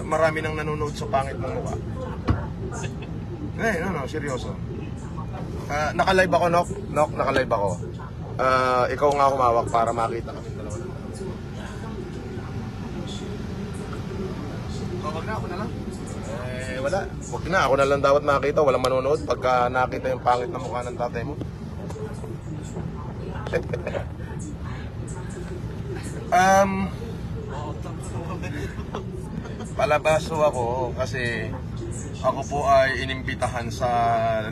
marami nang nanonood sa pangit mong mukha. No, seryoso. Naka-live ako, Nok, naka-live ako. Ikaw nga humawak para makita kami dalawa na. Wag na, ako na lang. Wala. Wag na, ako na lang dapat makita. Walang manonood pagka nakita yung pangit na mukha ng tatay mo. Palabaso ako kasi ako po ay inimbitahan sa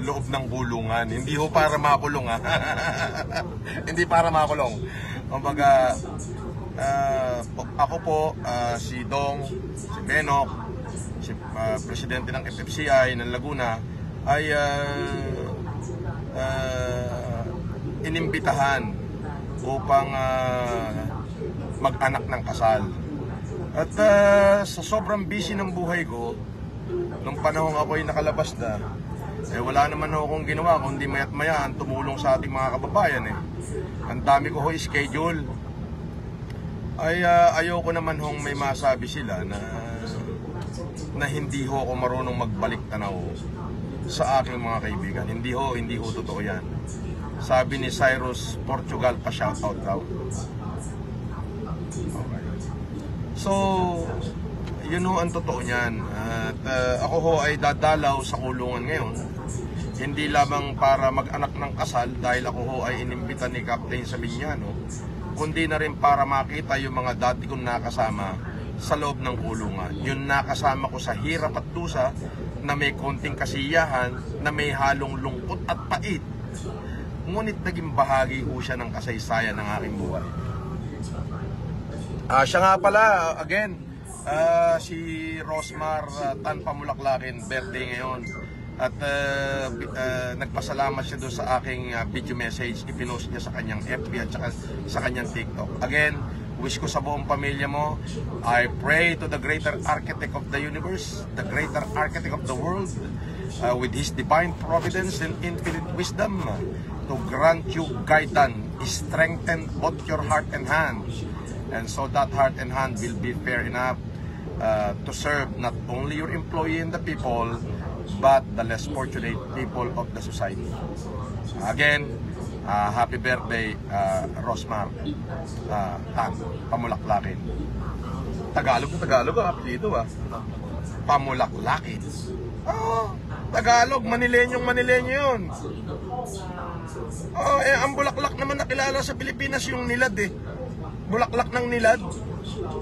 loob ng kulungan. Hindi ho para makulong, ha. Hindi para makulong. Kumbaga, ako po, si Dong, si Benok, si presidente ng FFCI ng Laguna ay inimbitahan upang mag-anak ng kasal. At sa sobrang busy ng buhay ko, nung panahon ako'y nakalabas na, wala naman akong ginawa kundi maya't mayaan tumulong sa ating mga kababayan. Ang dami ko ho schedule. Ayoko naman hong may masabi sila na hindi ho ako marunong magbalik tanaw sa aking mga kaibigan. Hindi ho totoo yan. Sabi ni Cyrus Portugal pa shoutout daw. Okay. So, yun ho ang totoo niyan. At ako ho ay dadalaw sa kulungan ngayon. Hindi lamang para mag-anak ng kasal dahil ako ho ay inimbita ni Captain Sabiniano, kundi na rin para makita yung mga dati kong nakasama sa loob ng kulungan. Yung nakasama ko sa hirap at dusa na may konting kasiyahan, na may halong lungkot at pait. Ngunit naging bahagi ho siya ng kasaysayan ng aking buhay. Siya nga pala, again, si Rosmar Tan Pamulaklakin, birthday ngayon. At nagpasalamat siya doon sa aking video message. Ipinost niya sa kanyang FB at saka sa kanyang TikTok. Again, wish ko sa buong pamilya mo, I pray to the greater architect of the universe, the greater architect of the world, with his divine providence and infinite wisdom, to grant you guidance, strengthen both your heart and hand, and so that heart and hand will be fair enough to serve not only your employee and the people, but the less fortunate people of the society. Again, happy birthday, Rosmar Tan Pamulaklakin. Tagalog ang apelido, Pamulaklakin. Tagalog, Manilenyong yun. Ang bulaklak naman nakilala sa Pilipinas yung nilad, bulaklak ng nilad.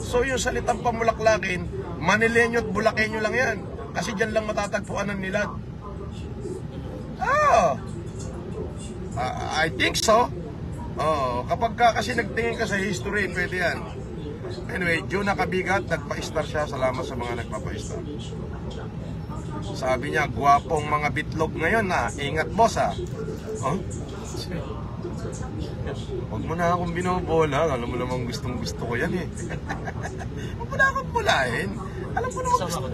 So yung salitang Pamulaklakin, Manilenyo at Bulakenyo lang yan. Kasi dyan lang matatagpuan ng nilad. I think so. Kapag kasi nagtingin ka sa history, pwede yan. Anyway, Juna Kabigat, nagpa-star siya. Salamat sa mga nagpapa-star. Sabi niya, gwapong mga bitlog ngayon na. Ingat, boss, Huwag mo na akong binobola. Alam mo namang gustong-gusto ko yan, Huwag mo na akong bulahin. Alam mo namang gusto.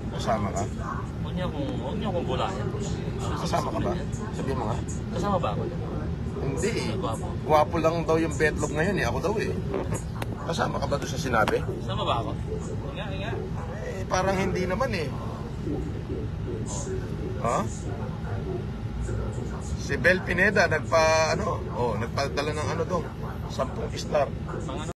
Kasama ka? Huwag niyo akong bulahin. Kasama ka ba? Sabihin mo nga. Kasama ba ako? Hindi Gwapo lang daw yung betlog ngayon, Ako daw, Kasama ka ba doon sa sinabi? Kasama ba ako? Inga. Parang hindi naman, Si Bel Pineda nagpadala ng 10 star.